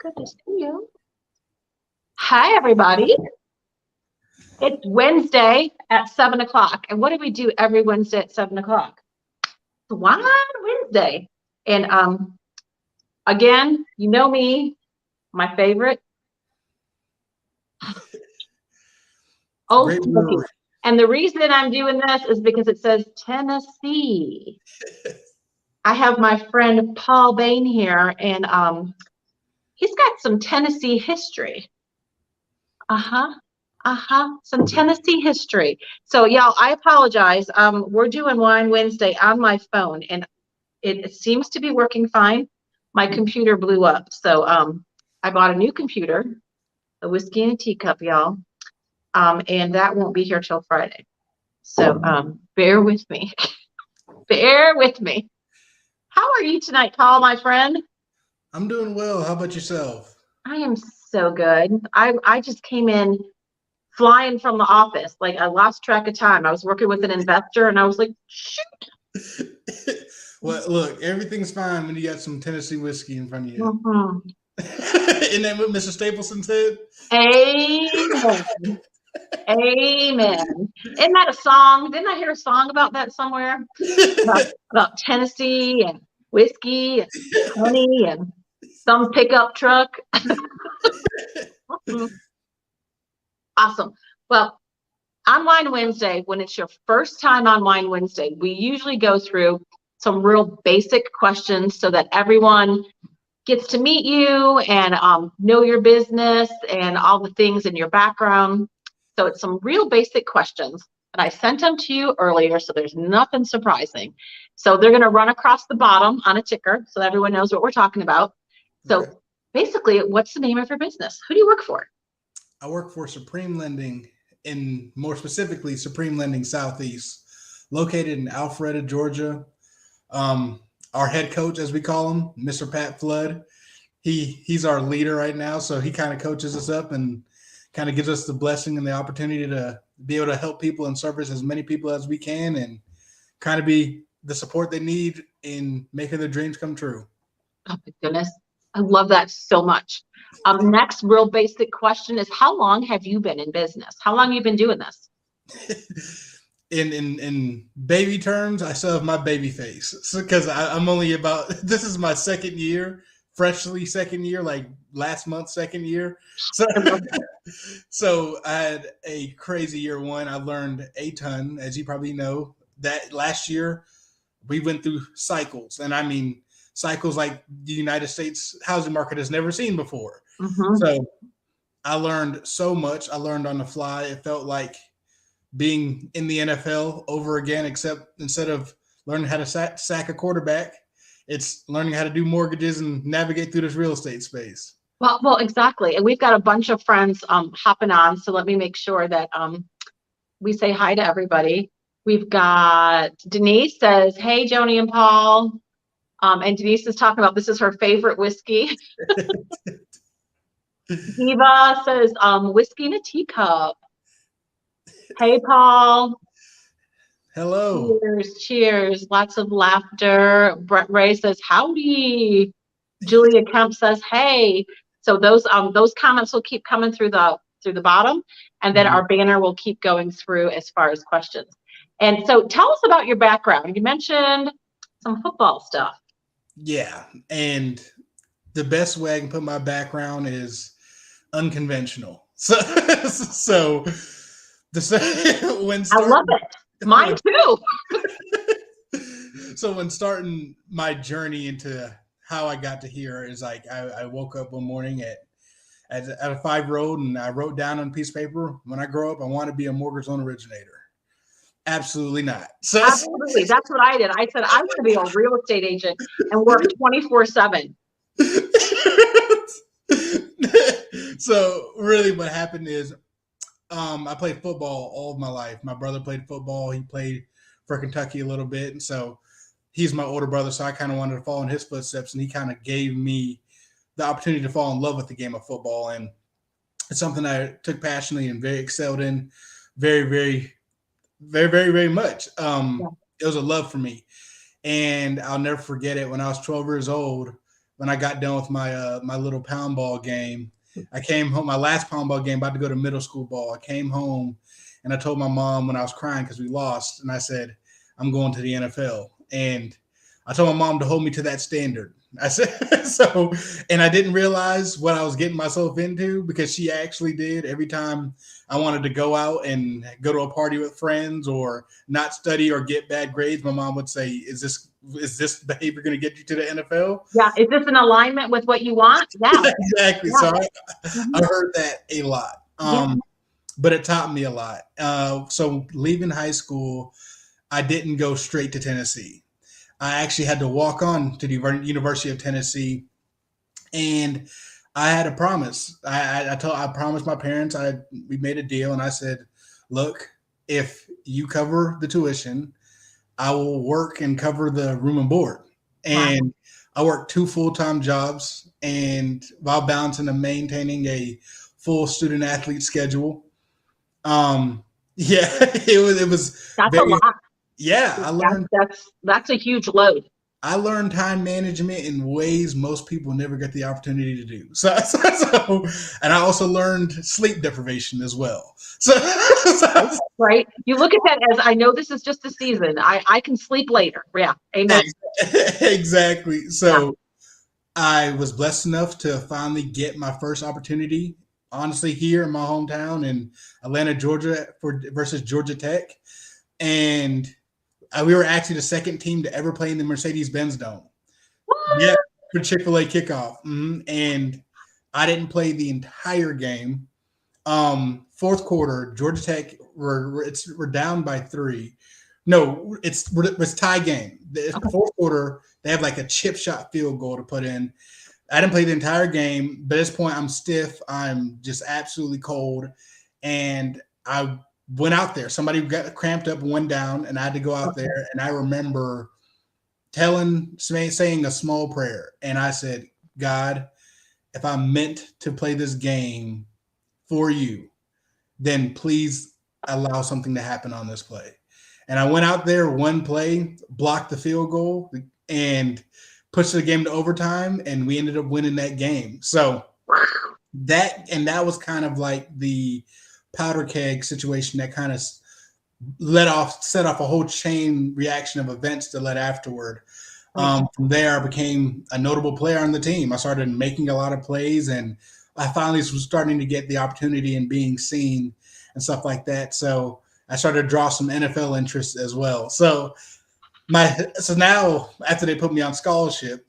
Good to see you. Hi, everybody. It's Wednesday at 7 o'clock. And what do we do every Wednesday at 7 o'clock? It's Wine Wednesday. And again, you know me, my favorite. Oh, Smoky. And the reason I'm doing this is because it says Tennessee. I have my friend Paul Bain here, and he's got some Tennessee history. Some Tennessee history. So, y'all, I apologize. We're doing Wine Wednesday on my phone, and it seems to be working fine. My computer blew up, so I bought a new computer, a whiskey in a teacup, y'all, and that won't be here till Friday. So bear with me. Bear with me. How are you tonight, Paul, my friend? I'm doing well. How about yourself? I am so good. I just came in flying from the office. Like, I lost track of time. I was working with an investor, and I was like, shoot. Well, look, everything's fine when you got some Tennessee whiskey in front of you. Mm-hmm. Isn't that what Mr. Stapleton said? Amen. Amen. Isn't that a song? Didn't I hear a song about that somewhere? About Tennessee and whiskey and honey and some pickup truck. Awesome. Well, on Wine Wednesday, when it's your first time on Wine Wednesday, we usually go through some real basic questions so that everyone gets to meet you and know your business and all the things in your background. So it's some real basic questions. And I sent them to you earlier, so there's nothing surprising. So they're going to run across the bottom on a ticker so everyone knows what we're talking about. So basically, what's the name of your business? Who do you work for? I work for Supreme Lending, and more specifically, Supreme Lending Southeast, located in Alpharetta, Georgia. Our head coach, as we call him, Mr. Pat Flood, he's our leader right now. So he kind of coaches us up and kind of gives us the blessing and the opportunity to be able to help people and service as many people as we can and kind of be the support they need in making their dreams come true. Oh, my goodness. I love that so much. Next real basic question is, how long have you been in business? How long have you been doing this? In baby terms, I still have my baby face because I'm only about, this is my second year, freshly second year, like last month, second year. So I had a crazy year one. I learned a ton, as you probably know. That last year we went through cycles, and I mean cycles like the United States housing market has never seen before. Mm-hmm. So I learned so much. I learned on the fly. It felt like being in the NFL over again, except instead of learning how to sack a quarterback, it's learning how to do mortgages and navigate through this real estate space. Well, exactly. And we've got a bunch of friends hopping on. So let me make sure that we say hi to everybody. We've got Denise says, hey, Joni and Paul. And Denise is talking about this is her favorite whiskey. Diva says, whiskey in a teacup. Hey, Paul. Hello. Cheers. Lots of laughter. Brett Ray says, howdy. Julia Kemp says, hey. So those comments will keep coming through the bottom, and then our banner will keep going through as far as questions. And so tell us about your background. You mentioned some football stuff. Yeah, and the best way I can put my background is unconventional. So when I love it. Mine too. So when starting my journey into how I got to here is like I woke up one morning at a 5-year-old and I wrote down on a piece of paper, when I grow up, I want to be a mortgage loan originator. Absolutely not. So absolutely, that's what I did. I said I want to be a real estate agent and work 24/7. So really, what happened is, I played football all of my life. My brother played football. He played for Kentucky a little bit, and so he's my older brother. So I kind of wanted to follow in his footsteps, and he kind of gave me the opportunity to fall in love with the game of football, and it's something I took passionately and very excelled in, very, very, very, very, very much. It was a love for me, and I'll never forget it. When I was 12 years old, when I got done with my little pound ball game. I came home, my last pound ball game, about to go to middle school ball. I came home and I told my mom when I was crying because we lost, and I said, I'm going to the NFL. And I told my mom to hold me to that standard. I said so, and I didn't realize what I was getting myself into, because she actually did. Every time I wanted to go out and go to a party with friends or not study or get bad grades, my mom would say, is this behavior going to get you to the NFL? Yeah. Is this in alignment with what you want? Yeah. Exactly. Yeah. So I heard that a lot. Yeah. But it taught me a lot. So leaving high school, I didn't go straight to Tennessee. I actually had to walk on to the University of Tennessee, and I had a promise. I promised my parents. We made a deal, and I said, "Look, if you cover the tuition, I will work and cover the room and board." And I worked 2 full-time jobs, and while balancing and maintaining a full student athlete schedule. Yeah, it was That's very, a lot. yeah, I learned That's a huge load. I learned time management in ways most people never get the opportunity to do. And I also learned sleep deprivation as well. Right. You look at that as, I know this is just a season. I can sleep later. Yeah. Amen. Exactly. So I was blessed enough to finally get my first opportunity, honestly, here in my hometown in Atlanta, Georgia, versus Georgia Tech. And we were actually the second team to ever play in the Mercedes-Benz Dome. What? Yeah, for Chick-fil-A kickoff. And I didn't play the entire game. Fourth quarter, Georgia Tech we're down by 3. No, it was tie game. The fourth quarter, they have like a chip shot field goal to put in. I didn't play the entire game, but at this point, I'm stiff. I'm just absolutely cold, and I went out there. Somebody got cramped up, one down, and I had to go out there. And I remember saying a small prayer, and I said, "God, if I'm meant to play this game for you, then please allow something to happen on this play." And I went out there, one play, blocked the field goal, and pushed the game to overtime, and we ended up winning that game. So that was kind of like the powder keg situation that kind of set off a whole chain reaction of events that led afterward. From there, I became a notable player on the team. I started making a lot of plays, and I finally was starting to get the opportunity and being seen and stuff like that. So I started to draw some NFL interest as well. So now after they put me on scholarship,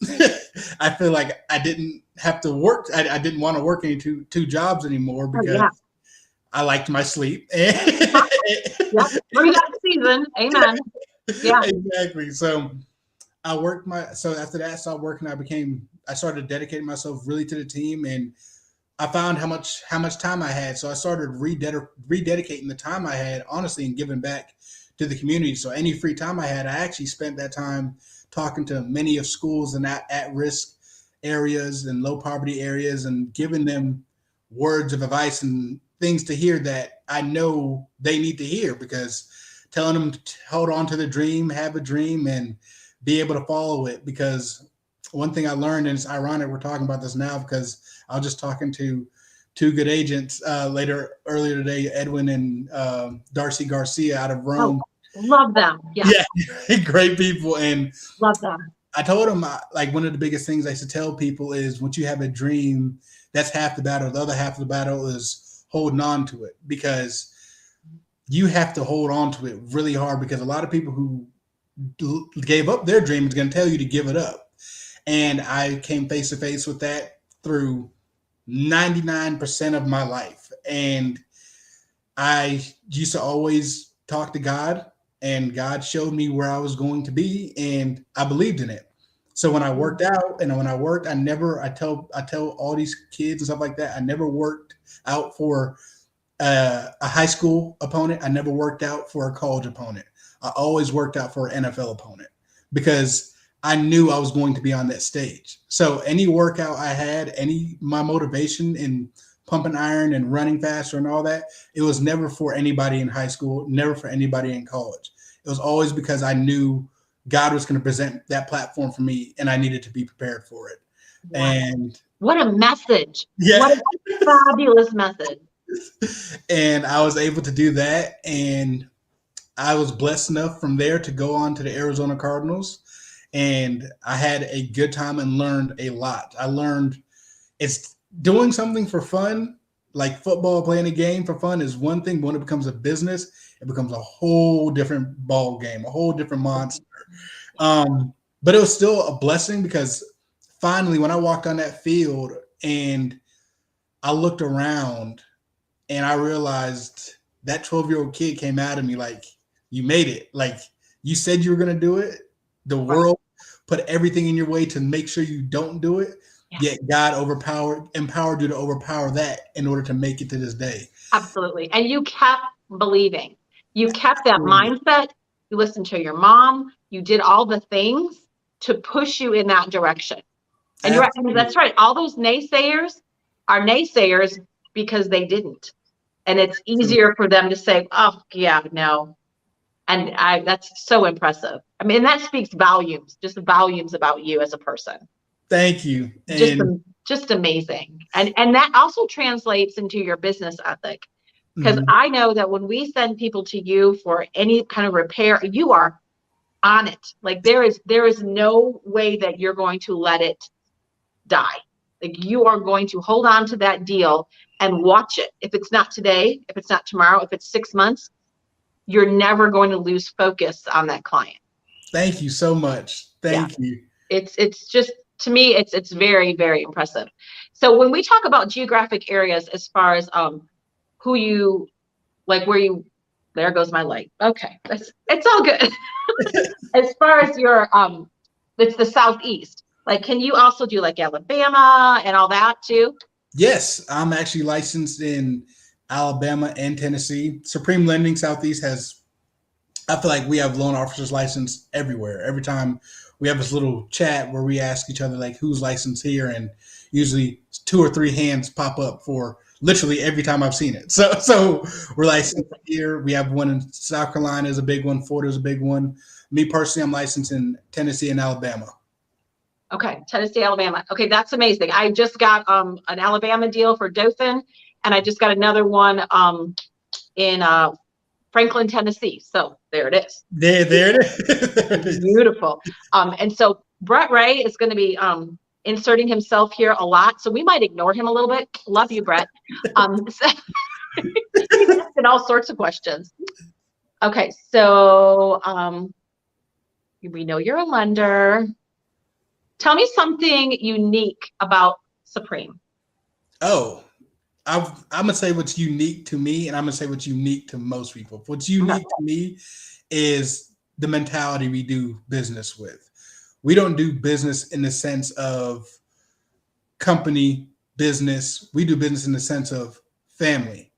I feel like I didn't have to work. I didn't want to work any two jobs anymore because I liked my sleep. Yeah, we got the season. Amen. Yeah, exactly. So I worked so after that, I started working. I started dedicating myself really to the team, and I found how much time I had. So I started rededicating the time I had, honestly, and giving back to the community. So any free time I had, I actually spent that time talking to many of schools in at-risk areas and low poverty areas, and giving them words of advice and things to hear that I know they need to hear, because telling them to hold on to the dream, have a dream, and be able to follow it. Because one thing I learned, and it's ironic we're talking about this now, because I was just talking to 2 good agents earlier today, Edwin and Darcy Garcia out of Rome. Oh, love them. Yeah, great people. And love them. I told them, like, one of the biggest things I used to tell people is, once you have a dream, that's half the battle. The other half of the battle is holding on to it, because you have to hold on to it really hard, because a lot of people who gave up their dream is going to tell you to give it up. And I came face to face with that through 99% of my life. And I used to always talk to God, and God showed me where I was going to be, and I believed in it. So when I worked out, and when I worked, I tell all these kids and stuff like that, I never worked out for a high school opponent. I never worked out for a college opponent. I always worked out for an NFL opponent, because I knew I was going to be on that stage. So any workout I had, my motivation in pumping iron and running faster and all that, it was never for anybody in high school, never for anybody in college. It was always because I knew God was going to present that platform for me, and I needed to be prepared for it. Wow. And what a message. yeah. What a fabulous message. And I was able to do that. And I was blessed enough from there to go on to the Arizona Cardinals. And I had a good time and learned a lot. I learned it's doing something for fun, like football, playing a game for fun is one thing. But when it becomes a business, it becomes a whole different ball game, a whole different monster. But it was still a blessing because finally, when I walked on that field and I looked around and I realized that 12-year-old kid came out of me like, you made it. Like you said you were going to do it. The world put everything in your way to make sure you don't do it. Yeah. Yet God empowered you to overpower that in order to make it to this day. Absolutely. And you kept believing. You kept that mindset. You listened to your mom. You did all the things to push you in that direction. And you're right. That's right. All those naysayers are naysayers because they didn't. And it's easier for them to say, oh, yeah, no. And that's so impressive. I mean, that speaks volumes, just volumes about you as a person. Thank you. And just amazing. And that also translates into your business ethic. Because I know that when we send people to you for any kind of repair, you are on it. Like there is no way that you're going to let it die. Like you are going to hold on to that deal and watch it. If it's not today, if it's not tomorrow, if it's 6 months, you're never going to lose focus on that client. Thank you so much. Thank you. It's just, to me, it's very, very impressive. So when we talk about geographic areas, as far as who you like, where you, there goes my light. Okay, it's all good. As far as your it's the Southeast. Like, can you also do like Alabama and all that too? Yes, I'm actually licensed in Alabama and Tennessee. Supreme Lending Southeast I feel like we have loan officers licensed everywhere. Every time we have this little chat where we ask each other like who's licensed here, and usually 2 or 3 hands pop up for literally every time I've seen it. So we're licensed here. We have one in South Carolina is a big one. Florida is a big one. Me personally, I'm licensed in Tennessee and Alabama. Okay, Tennessee, Alabama. Okay, that's amazing. I just got an Alabama deal for Dothan, and I just got another one in Franklin, Tennessee. So there it is. There it is. Beautiful. And so Brett Ray is going to be inserting himself here a lot, so we might ignore him a little bit. Love you, Brett. So he's asking all sorts of questions. Okay, so we know you're a lender. Tell me something unique about Supreme. Oh, I'm gonna say what's unique to me, and I'm gonna say what's unique to most people. What's unique to me is the mentality we do business with. We don't do business in the sense of company business. We do business in the sense of family.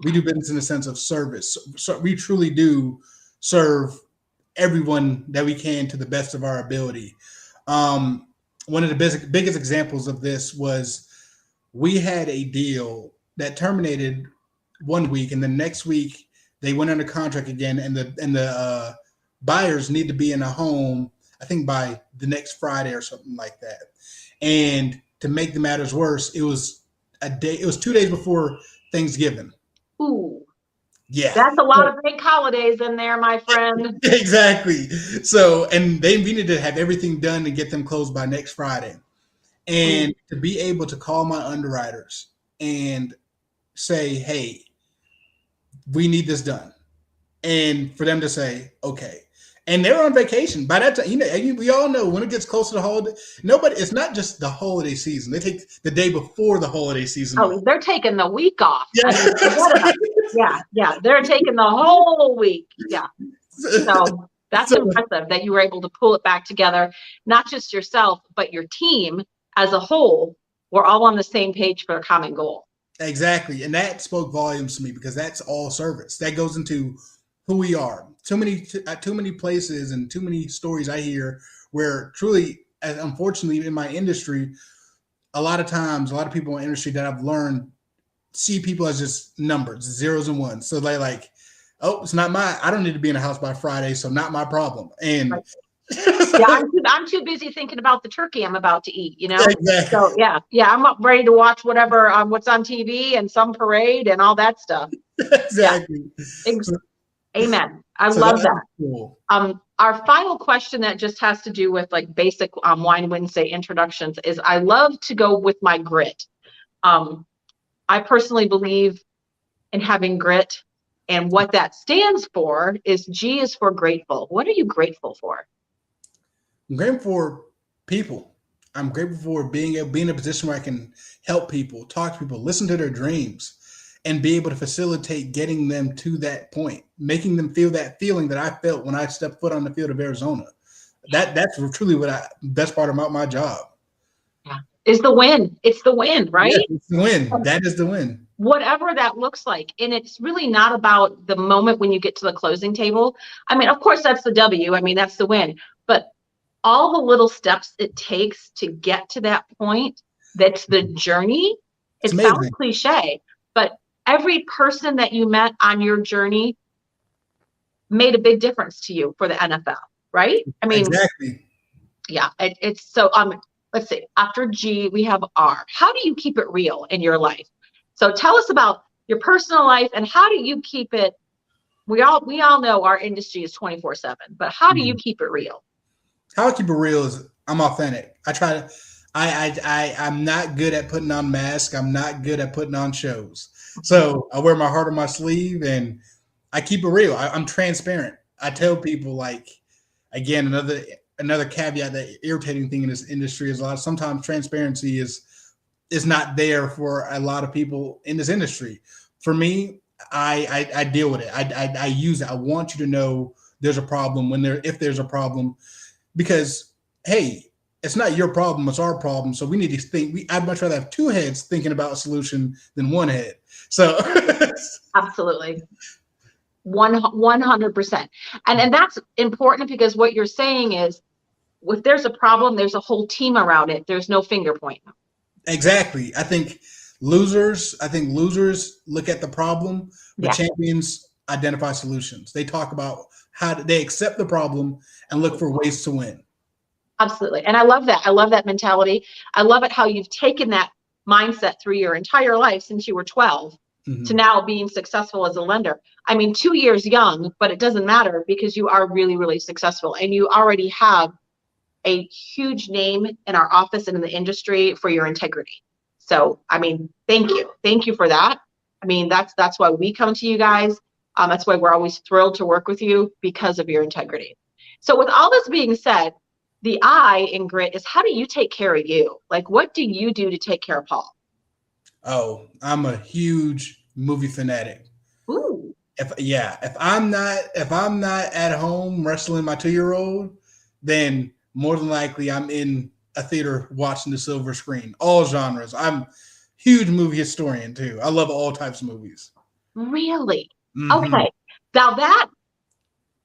We do business in the sense of service. So we truly do serve everyone that we can to the best of our ability. One of the biggest examples of this was we had a deal that terminated 1 week, and the next week they went under contract again, and the buyers need to be in a home, I think by the next Friday or something like that. And to make the matters worse, it was 2 days before Thanksgiving. Ooh. Yeah. That's a lot of big holidays in there, my friend. Exactly. So, and we needed to have everything done and get them closed by next Friday. And to be able to call my underwriters and say, hey, we need this done. And for them to say, okay. And they're on vacation. By that time, we all know when it gets close to the holiday, it's not just the holiday season. They take the day before the holiday season. Oh, they're taking the week off. Yeah. Yeah. They're taking the whole week. Yeah. So that's impressive that you were able to pull it back together. Not just yourself, but your team as a whole were all on the same page for a common goal. Exactly. And that spoke volumes to me because that's all service. That goes into who we are. Too many places and too many stories I hear where truly, unfortunately, in my industry, a lot of times, a lot of people in the industry that I've learned see people as just numbers, zeros and ones. So they like, oh, it's not I don't need to be in a house by Friday, so not my problem. And Yeah, I'm too busy thinking about the turkey I'm about to eat, Exactly. So yeah, I'm up ready to watch whatever what's on TV and some parade and all that stuff. Yeah, Exactly. ex- amen. I So love that's that. cool. Our final question that just has to do with like basic Wine Wednesday introductions is I love to go with my grit. I personally believe in having grit, and what that stands for is G is for grateful. What are you grateful for? I'm grateful for people. I'm grateful for being in a position where I can help people, talk to people, listen to their dreams, and be able to facilitate getting them to that point, making them feel that feeling that I felt when I stepped foot on the field of Arizona. That's truly best part about my job. Yeah. Is the win. It's the win, right? Yes, it's the win. That is the win. Whatever that looks like. And it's really not about the moment when you get to the closing table. I mean, of course, that's the W. I mean, that's the win. But all the little steps it takes to get to that point, that's the journey. It's It sounds amazing. cliche, but every person that you met on your journey made a big difference to you for the NFL, right? I mean, Exactly. yeah, it's so let's see, after G we have R. How do you keep it real in your life? So tell us about your personal life and how do you keep it, we all know our industry is 24/7, but how do you keep it real? How I keep it real is I'm authentic. I try to I'm not good at putting on masks. I'm not good at putting on shows. So I wear my heart on my sleeve and I keep it real. I'm transparent. I tell people like again another caveat that irritating thing in this industry is sometimes transparency is not there for a lot of people in this industry. For me, I deal with it. I use it. I want you to know there's a problem if there's a problem, because hey, it's not your problem, it's our problem. So we need to think. I'd much rather have two heads thinking about a solution than one head. So Absolutely. 100%. And that's important because what you're saying is if there's a problem, there's a whole team around it. There's no finger pointing. exactly. I think losers look at the problem, but Yeah. champions identify solutions. They talk about how they accept the problem and look for ways to win. Absolutely. And I love that. I love that mentality. I love it how you've taken that mindset through your entire life since you were 12 to now being successful as a lender. I mean, 2 years young, but it doesn't matter because you are really, really successful and you already have a huge name in our office and in the industry for your integrity. So, I mean, thank you. Thank you for that. I mean, that's why we come to you guys. That's why we're always thrilled to work with you because of your integrity. So with all this being said, the I in grit is how do you take care of you? Like, what do you do to take care of Paul? Oh, I'm a huge movie fanatic. Ooh. If I'm not at home wrestling my 2-year-old, then more than likely I'm in a theater watching the silver screen. All genres. I'm huge movie historian too. I love all types of movies. Really? Mm-hmm. Okay. Now that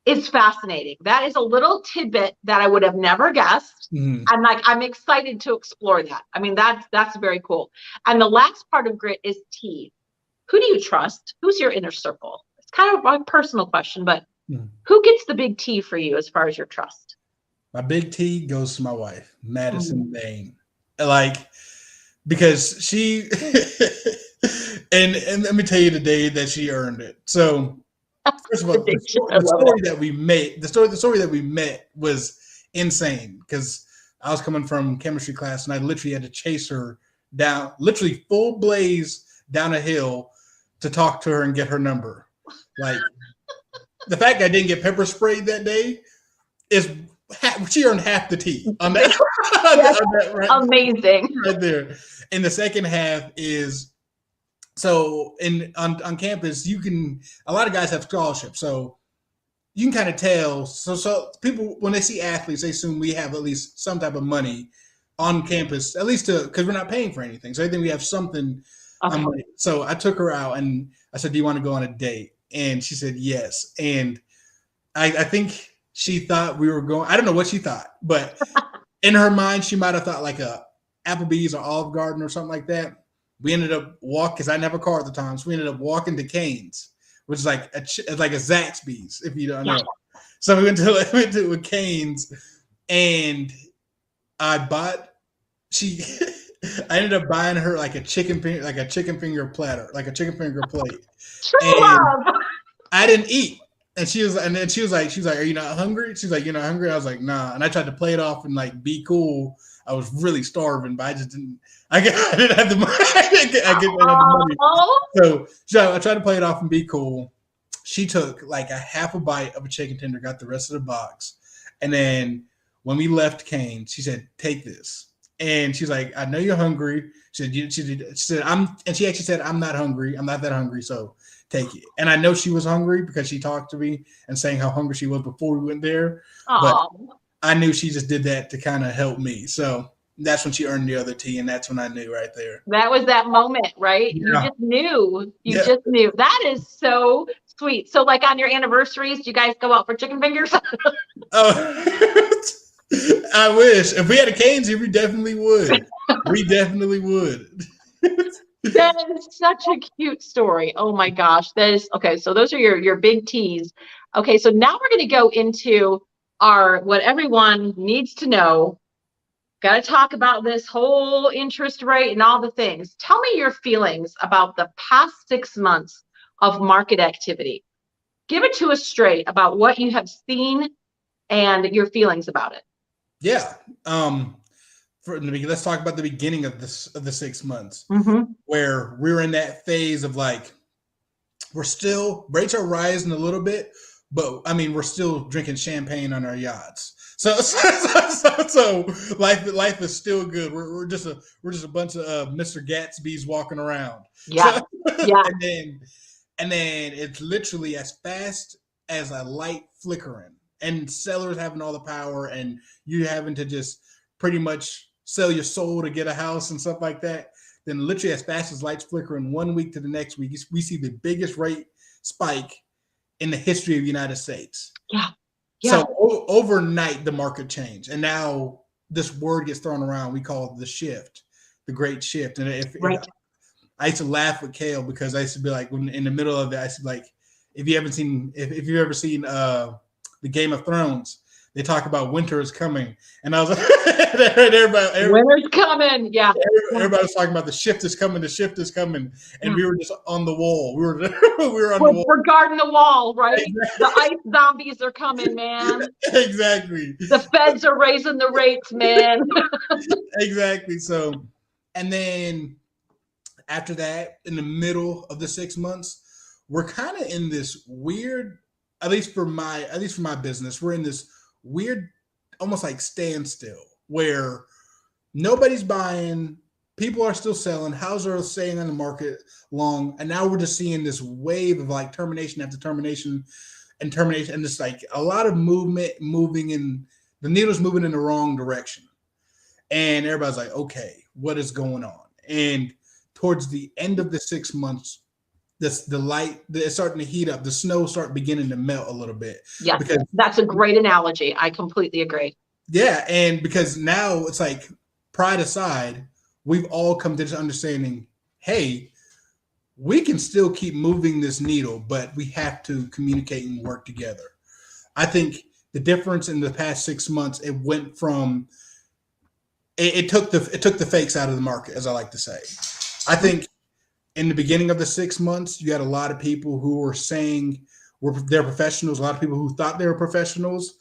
is fascinating. That is a little tidbit that I would have never guessed. Mm-hmm. I'm excited to explore that. I mean, that's very cool. And the last part of grit is T. Who do you trust? Who's your inner circle? It's kind of a personal question, but who gets the big T for you as far as your trust? My big T goes to my wife, Madison Bain. Like, because she and let me tell you the day that she earned it. So first of all, the story that we met was insane because I was coming from chemistry class and I literally had to chase her down, literally full blaze down a hill to talk to her and get her number. Like the fact that I didn't get pepper sprayed that day is she earned half the tea on that. Amazing. Right there. And the second half is so on campus, a lot of guys have scholarships. So you can kind of tell. So people, when they see athletes, they assume we have at least some type of money on campus, at least because we're not paying for anything. So I think we have something on money. So I took her out and I said, do you want to go on a date? And she said, yes. And I think she thought we were going, I don't know what she thought, but in her mind, she might've thought like a Applebee's or Olive Garden or something like that. We ended up walking, because I didn't have a car at the time. So we ended up walking to Cane's, which is like a Zaxby's, if you don't know. So we went to a Cane's, and I bought she. I ended up buying her like a chicken finger platter, like a chicken finger plate, True and love. I didn't eat. And then she was like, "Are you not hungry?" She's like, "You're not hungry." I was like, "Nah." And I tried to play it off and like be cool. I was really starving, but I just didn't. I didn't have the money. I didn't have the money. Oh, So I tried to play it off and be cool. She took like a half a bite of a chicken tender, got the rest of the box, and then when we left Kane, she said, "Take this." And she's like, "I know you're hungry." She said, "I'm," and she actually said, "I'm not hungry. I'm not that hungry." So take it. And I know she was hungry because she talked to me and saying how hungry she was before we went there. But I knew she just did that to kind of help me. So that's when she earned the other tea, and that's when I knew right there. that was that moment, right? Yeah. You just knew. You Yeah. just knew. That is so sweet. So, like on your anniversaries, do you guys go out for chicken fingers? Oh, I wish. If we had a Canes here, we definitely would. We definitely would. That is such a cute story. Oh my gosh. That is okay. So those are your big T's. Okay, so now we're going to go into our what everyone needs to know. Got to talk about this whole interest rate and all the things. Tell me your feelings about the past 6 months of market activity. Give it to us straight about what you have seen and your feelings about it. Yeah. Let's talk about the beginning of the 6 months, where we're in that phase of like rates are rising a little bit, but I mean we're still drinking champagne on our yachts. So life is still good. We're just a bunch of Mr. Gatsby's walking around. Yeah, yeah. And then it's literally as fast as a light flickering, and sellers having all the power, and you having to just pretty much sell your soul to get a house and stuff like that. Then literally as fast as lights flickering 1 week to the next week, we see the biggest rate spike in the history of the United States. Yeah. Yeah. So overnight, the market changed. And now this word gets thrown around. We call it the shift, the great shift. And if I used to laugh with Kale because I used to be like, when in the middle of it, I used to be like, if you've ever seen the Game of Thrones, they talk about winter is coming. And I was like, everybody, winter's coming. Yeah. Everybody was talking about the shift is coming. The shift is coming. And we were just on the wall. We were on the wall. We're guarding the wall, right? Exactly. The ice zombies are coming, man. Exactly. The feds are raising the rates, man. Exactly. So, and then after that, in the middle of the 6 months, we're kind of in this weird, at least for my business, we're in this weird, almost like standstill where nobody's buying, people are still selling, houses are staying on the market long, and now we're just seeing this wave of like termination after termination, and just like a lot of moving in the needle's moving in the wrong direction, and everybody's like, okay, what is going on? And towards the end of the 6 months, the light it's starting to heat up. The snow start beginning to melt a little bit. Yeah, because that's a great analogy. I completely agree. Yeah, and because now it's like pride aside, we've all come to this understanding, hey, we can still keep moving this needle, but we have to communicate and work together. I think the difference in the past 6 months, it went from it took the fakes out of the market, as I like to say. I think in the beginning of the 6 months, you had a lot of people who were saying they're professionals, a lot of people who thought they were professionals,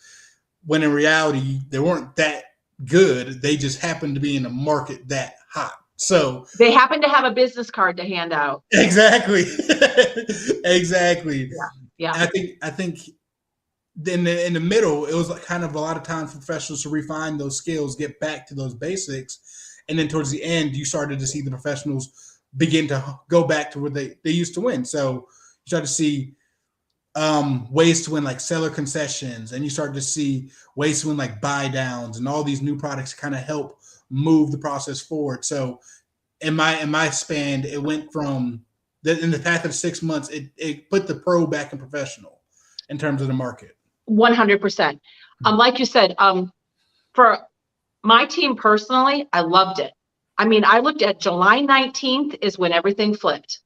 when in reality, they weren't that good. They just happened to be in the market that hot. So they happen to have a business card to hand out. Exactly. Exactly. Yeah. And I think in the middle, it was kind of a lot of times for professionals to refine those skills, get back to those basics. And then towards the end, you started to see the professionals begin to go back to where they used to win. So you start to see ways to win like seller concessions, and you start to see ways to win like buy downs, and all these new products kind of help move the process forward. So in my span, it went from in the path of 6 months, it put the pro back in professional in terms of the market. 100%. Like you said, for my team personally, I loved it. I mean, I looked at July 19th is when everything flipped.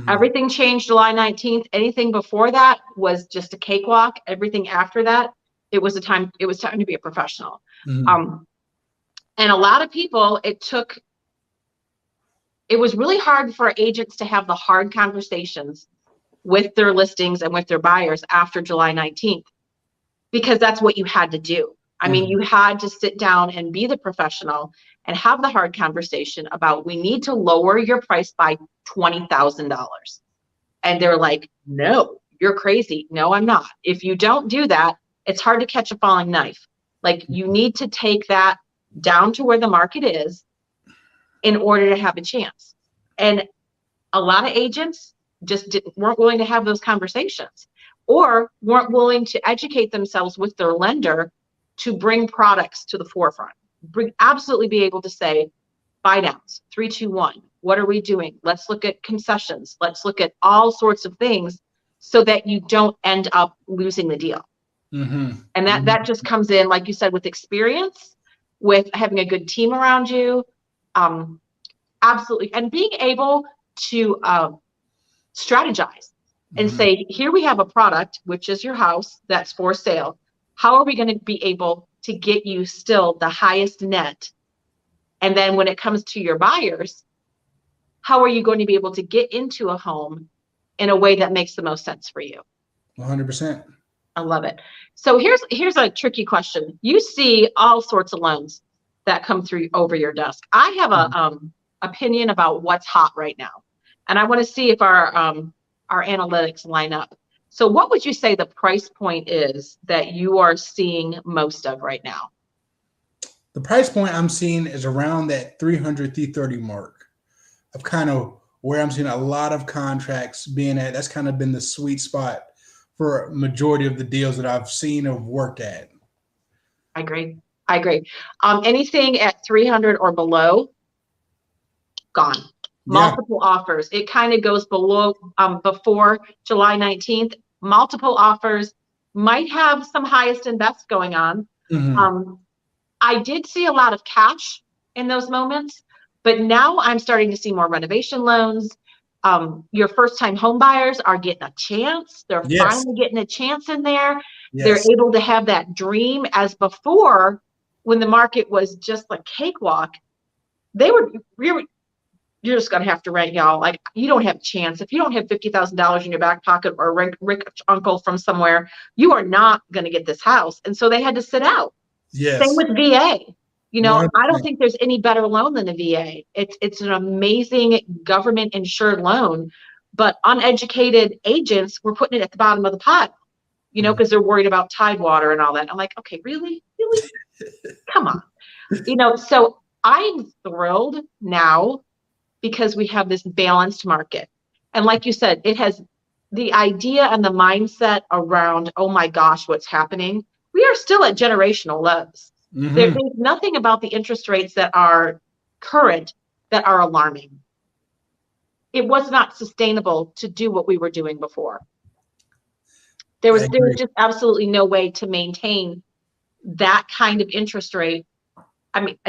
Everything changed July 19th. Anything before that was just a cakewalk. Everything after that, it was time to be a professional. Mm-hmm. And a lot of people, it was really hard for agents to have the hard conversations with their listings and with their buyers after July 19th, because that's what you had to do. I mean, you had to sit down and be the professional and have the hard conversation about, we need to lower your price by $20,000. And they're like, no, you're crazy. No, I'm not. If you don't do that, it's hard to catch a falling knife. Like, you need to take that down to where the market is in order to have a chance. And a lot of agents just weren't willing to have those conversations, or weren't willing to educate themselves with their lender to bring products to the forefront. Absolutely be able to say, buy downs, 3, 2, 1. What are we doing? Let's look at concessions. Let's look at all sorts of things so that you don't end up losing the deal. And that just comes in, like you said, with experience, with having a good team around you. Absolutely. And being able to strategize and say, here we have a product, which is your house, that's for sale. How are we going to be able to get you still the highest net? And then when it comes to your buyers, how are you going to be able to get into a home in a way that makes the most sense for you? 100%. I love it. So here's a tricky question. You see all sorts of loans that come through over your desk. I have a opinion about what's hot right now, and I want to see if our analytics line up. So what would you say the price point is that you are seeing most of right now? The price point I'm seeing is around that 300, 330 mark of kind of where I'm seeing a lot of contracts being at. That's kind of been the sweet spot for a majority of the deals that I've seen or worked at. I agree. Anything at 300 or below, gone. Multiple offers. It kind of goes below, before July 19th. Multiple offers might have some highest and best going on. I did see a lot of cash in those moments, but now I'm starting to see more renovation loans. Your first-time home buyers are getting a chance. They're finally getting a chance in there. They're able to have that dream, as before, when the market was just like cakewalk, you're just going to have to rent, y'all. Like, you don't have a chance. If you don't have $50,000 in your back pocket or a rich uncle from somewhere, you are not going to get this house. And so they had to sit out. Same with VA. You know, 100%. I don't think there's any better loan than a VA. It's an amazing government insured loan, but uneducated agents were putting it at the bottom of the pile, you know, because they're worried about Tidewater and all that. I'm like, okay, really? Come on. You know, so I'm thrilled now because we have this balanced market. And like you said, it has the idea and the mindset around, oh my gosh, what's happening? We are still at generational lows. There's nothing about the interest rates that are current that are alarming. It was not sustainable to do what we were doing before. There was just absolutely no way to maintain that kind of interest rate. I mean,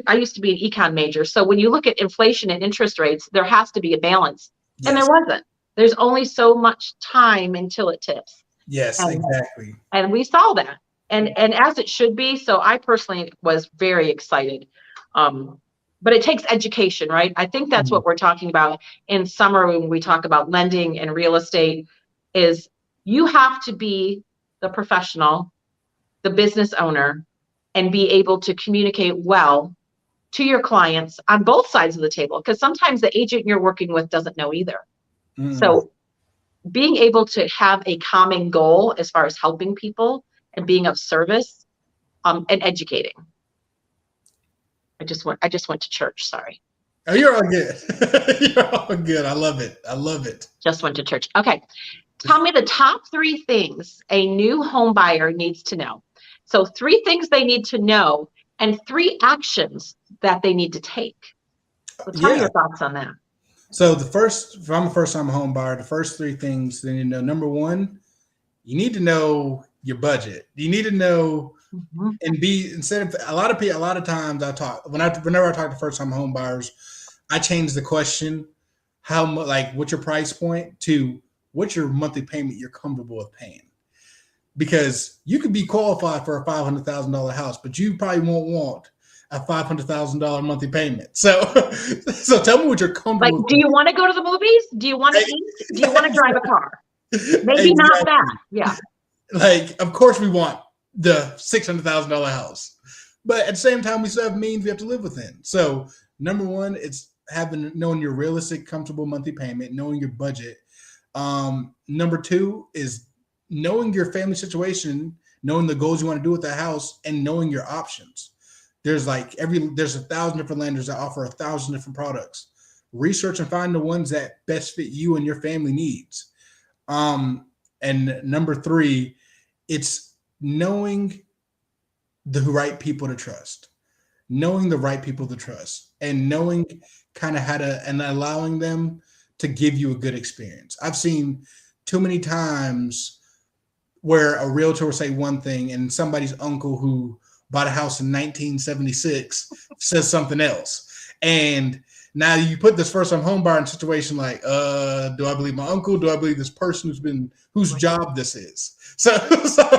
I used to be an econ major. So when you look at inflation and interest rates, there has to be a balance. And there wasn't. There's only so much time until it tips. Exactly. And we saw that. And as it should be. So I personally was very excited. But it takes education, right? I think that's what we're talking about in summer when we talk about lending and real estate, is you have to be the professional, the business owner, and be able to communicate well to your clients on both sides of the table. Because sometimes the agent you're working with doesn't know either. So being able to have a common goal as far as helping people and being of service, and educating. I just went to church. Sorry. Oh, you're all good. You're all good. I love it. Just went to church. Okay. Tell me the top 3 things a new home buyer needs to know. So 3 things they need to know and 3 actions that they need to take. So tell me your thoughts on that. So if I'm a first-time home buyer, the first 3 things they need to know. Number 1, you need to know your budget. You need to know and a lot of times whenever I talk to first-time home buyers, I change the question, what's your price point, to what's your monthly payment you're comfortable with paying. because you could be qualified for a $500,000 house, but you probably won't want a $500,000 monthly payment. So, so tell me what you're Like, comfortable do you want to go to the movies? Do you want to eat? Do you want to drive a car? Maybe not that. Yeah. Like, of course we want the $600,000 house, but at the same time, we still have means we have to live within. So, number one, it's knowing your realistic, comfortable monthly payment, knowing your budget. Number two is knowing your family situation, knowing the goals you want to do with the house, and knowing your options. There's 1,000 different lenders that offer 1,000 different products. Research and find the ones that best fit you and your family needs. And number three, it's knowing the right people to trust, knowing the right people to trust, and knowing kind of how to, and allowing them to give you a good experience. I've seen too many times where a realtor will say one thing and somebody's uncle who bought a house in 1976 says something else. And now you put this first-time home buyer in a situation like, do I believe my uncle? Do I believe this person whose job this is? So I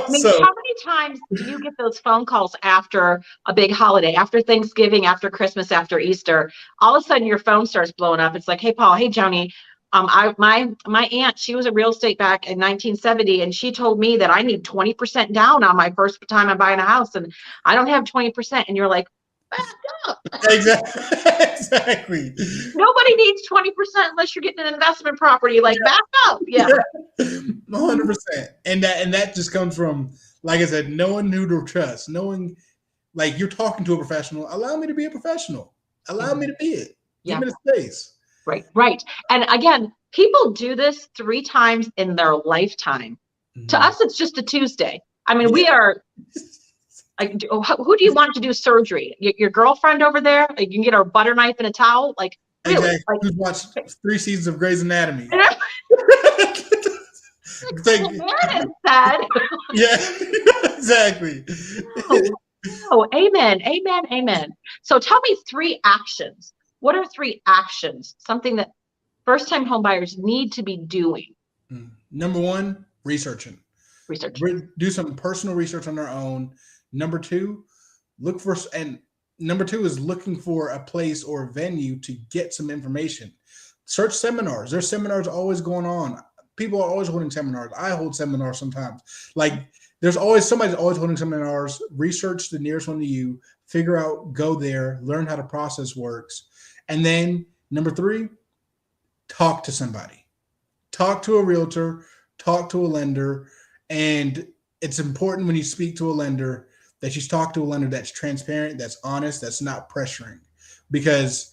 mean, how many times do you get those phone calls after a big holiday, after Thanksgiving, after Christmas, after Easter? All of a sudden your phone starts blowing up. It's like, hey, Paul, hey, Joni, my aunt, she was a real estate back in 1970, and she told me that I need 20% down on my first time I'm buying a house, and I don't have 20%. And you're like, back up. Exactly. Nobody needs 20% unless you're getting an investment property. Like, back up. Yeah. 100%. And that just comes from, like I said, knowing who to trust, knowing, like, you're talking to a professional. Allow me to be a professional. Allow me to be it. Give me the space. Right. And again, people do this 3 times in their lifetime. Mm-hmm. To us, it's just a Tuesday. I mean, we are like, who do you want to do surgery? Your girlfriend over there? Like, you can get a butter knife and a towel. Like, really? Exactly. Like, who's watched 3 seasons of Grey's Anatomy? Said. Yeah, exactly. Oh, amen. So tell me 3 actions. What are 3 actions? Something that first-time home buyers need to be doing. Number 1, researching. Do some personal research on their own. Number 2, number 2 is looking for a place or a venue to get some information. Search seminars. There's seminars always going on. People are always holding seminars. I hold seminars sometimes. Like, there's always somebody's always holding seminars. Research the nearest one to you. Figure out, go there, learn how the process works. And then number 3, talk to somebody. Talk to a realtor, talk to a lender. And it's important when you speak to a lender that you talk to a lender that's transparent, that's honest, that's not pressuring. Because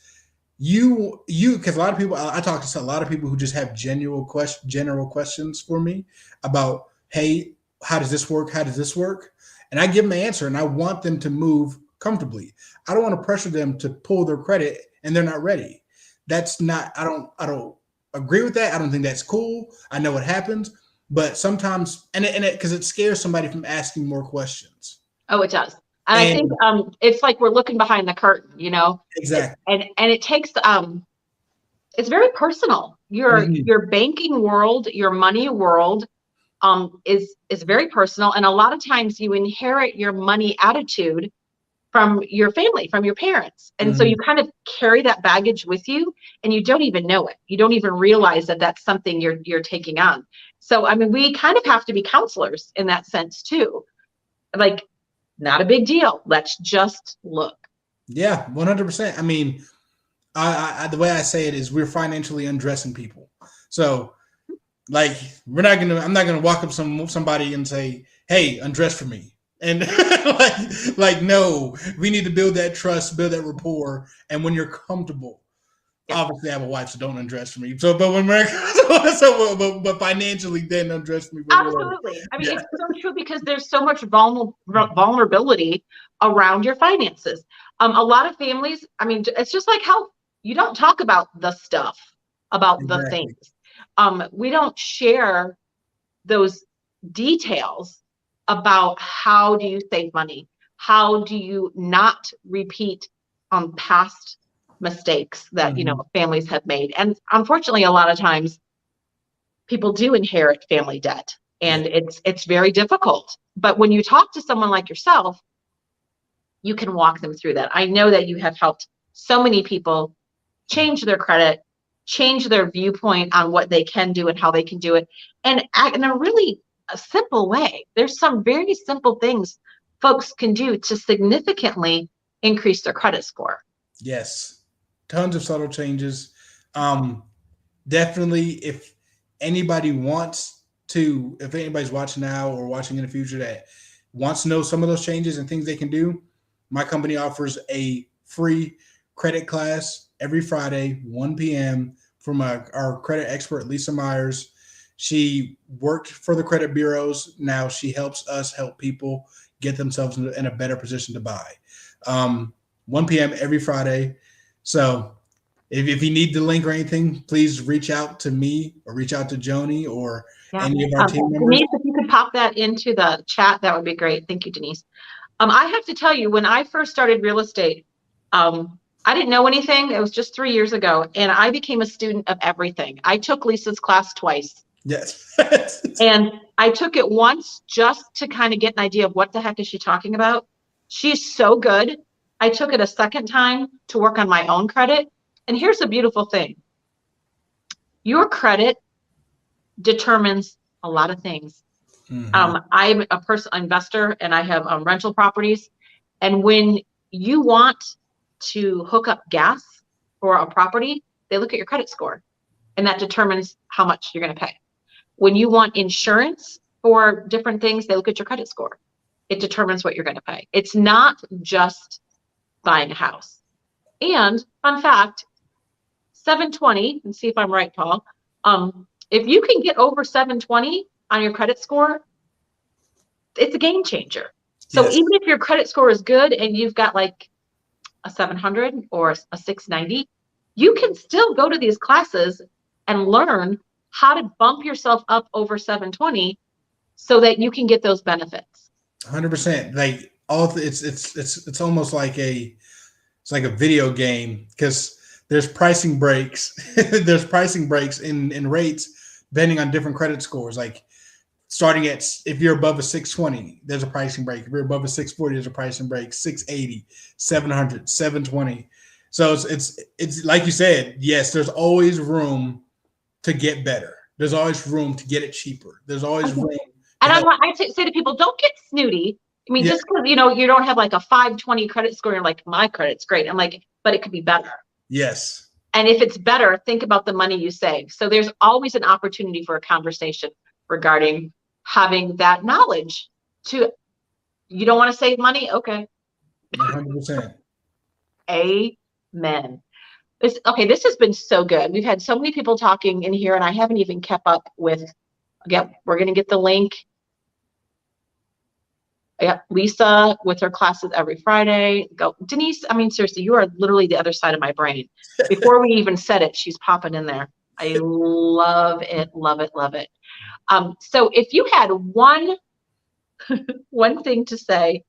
because a lot of people, I talk to a lot of people who just have general questions for me about, hey, how does this work? How does this work? And I give them an answer, and I want them to move comfortably. I don't want to pressure them to pull their credit and they're not ready. That's not, I don't agree with that. I don't think that's cool. I know what happens, but sometimes, because it scares somebody from asking more questions. Oh, it does. And I think it's like we're looking behind the curtain, you know? Exactly. And it takes, it's very personal. Your banking world, your money world is very personal. And a lot of times you inherit your money attitude from your family, from your parents. And so you kind of carry that baggage with you and you don't even know it. You don't even realize that that's something you're taking on. So, I mean, we kind of have to be counselors in that sense too. Like, not a big deal. Let's just look. Yeah, 100%. I mean, I the way I say it is we're financially undressing people. So, like, I'm not gonna walk up somebody and say, hey, undress for me. And like, no, we need to build that trust, build that rapport. And when you're comfortable, obviously I have a wife, so don't undress for me. So, but when we're, but financially, then undress for me. Absolutely. I mean, it's so true because there's so much vulnerability around your finances. A lot of families, I mean, it's just like health. You don't talk about the stuff, about the things. We don't share those details about how do you save money? How do you not repeat past mistakes that, families have made? And unfortunately, a lot of times people do inherit family debt. and it's very difficult. But when you talk to someone like yourself, you can walk them through that. I know that you have helped so many people change their credit, change their viewpoint on what they can do and how they can do it, and in a really simple way. There's some very simple things folks can do to significantly increase their credit score. Yes, tons of subtle changes. Definitely, if anybody's watching now or watching in the future that wants to know some of those changes and things they can do, my company offers a free credit class every Friday, 1 p.m. from our credit expert, Lisa Myers. She worked for the credit bureaus. Now she helps us help people get themselves in a better position to buy. 1 p.m. every Friday. So if you need the link or anything, please reach out to me or reach out to Joni or any of our team members. Denise, if you could pop that into the chat, that would be great. Thank you, Denise. I have to tell you, when I first started real estate, I didn't know anything. It was just 3 years ago, and I became a student of everything. I took Lisa's class twice. Yes. And I took it once just to kind of get an idea of what the heck is she talking about. She's so good. I took it a second time to work on my own credit. And here's the beautiful thing. Your credit determines a lot of things. Mm-hmm. I'm a personal investor and I have rental properties. And when you want to hook up gas for a property, they look at your credit score, and that determines how much you're going to pay. When you want insurance for different things, they look at your credit score. It determines what you're going to pay. It's not just buying a house. And fun fact, 720, and see if I'm right, Paul. If you can get over 720 on your credit score, it's a game changer. So Yes. even if your credit score is good and you've got like a 700 or a 690, you can still go to these classes and learn how to bump yourself up over 720 so that you can get those benefits. 100%. Like it's almost like a video game, because there's pricing breaks. There's pricing breaks in rates depending on different credit scores. Like starting at, if you're above a 620, there's a pricing break. If you're above a 640, there's a pricing break. 680, 700, 720. So it's like you said, yes, there's always room to get better. There's always room to get it cheaper. There's always room. And I say to people, don't get snooty. I mean, just because, you don't have like a 520 credit score, you're like, my credit's great. I'm like, but it could be better. Yes. And if it's better, think about the money you save. So there's always an opportunity for a conversation regarding having that knowledge. You don't want to save money? Okay. 100%. Amen. This has been so good. We've had so many people talking in here, and I haven't even kept up with. Again, we're going to get the link. Yeah, Lisa with her classes every Friday. Go, Denise. I mean, seriously, you are literally the other side of my brain. Before we even said it, she's popping in there. I love it, love it, love it. So if you had one thing to say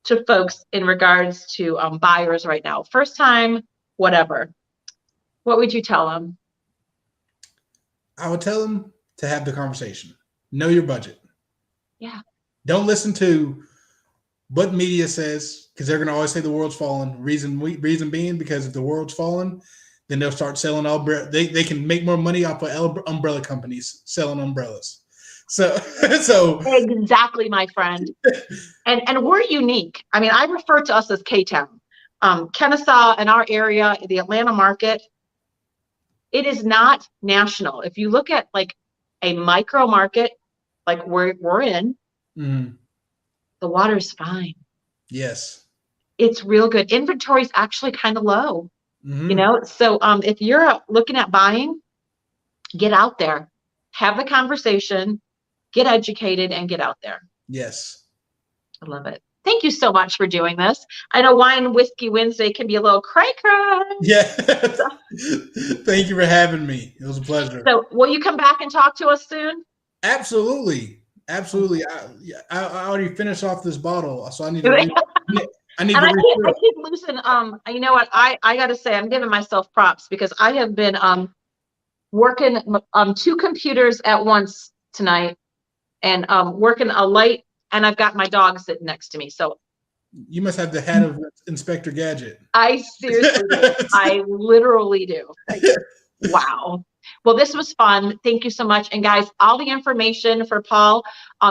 to folks in regards to buyers right now, first time, whatever, what would you tell them? I would tell them to have the conversation. Know your budget. Yeah. Don't listen to what media says, because they're going to always say the world's falling. Reason being, because if the world's falling, then they'll start selling they can make more money off of umbrella companies selling umbrellas. So exactly, my friend. And we're unique. I mean, I refer to us as K-Town. Kennesaw in our area, the Atlanta market, it is not national. If you look at like a micro market, like we're in, mm-hmm. The water's fine. Yes. It's real good. Inventory is actually kind of low, mm-hmm. So if you're looking at buying, get out there, have the conversation, get educated, and get out there. Yes. I love it. Thank you so much for doing this. I know Wine Whiskey Wednesday can be a little cray-cray. Yeah. Thank you for having me. It was a pleasure. So will you come back and talk to us soon? Absolutely. Absolutely. I already finished off this bottle, so I need to I keep losing. You know what? I got to say, I'm giving myself props, because I have been working 2 computers at once tonight, and working a light, and I've got my dog sitting next to me. So you must have the hat of Inspector Gadget. I seriously do. I literally do. Like, wow. Well, this was fun. Thank you so much. And guys, all the information for Paul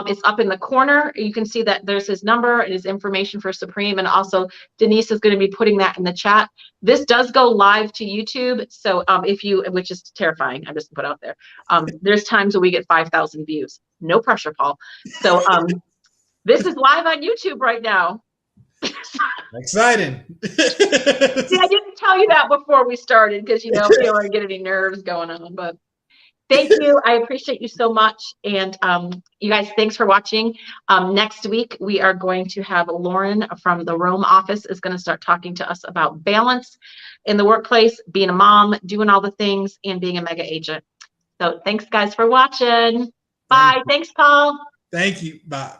is up in the corner. You can see that there's his number and his information for Supreme. And also Denise is going to be putting that in the chat. This does go live to YouTube. So if you, which is terrifying, I'm just put out there. There's times when we get 5,000 views. No pressure, Paul. So this is live on YouTube right now. Exciting. See, I didn't tell you that before we started because, you know, we don't want to get any nerves going on. But thank you. I appreciate you so much. And you guys, thanks for watching. Next week, we are going to have Lauren from the Rome office is going to start talking to us about balance in the workplace, being a mom, doing all the things, and being a mega agent. So thanks, guys, for watching. Bye. Thanks, Paul. Thank you. Bye.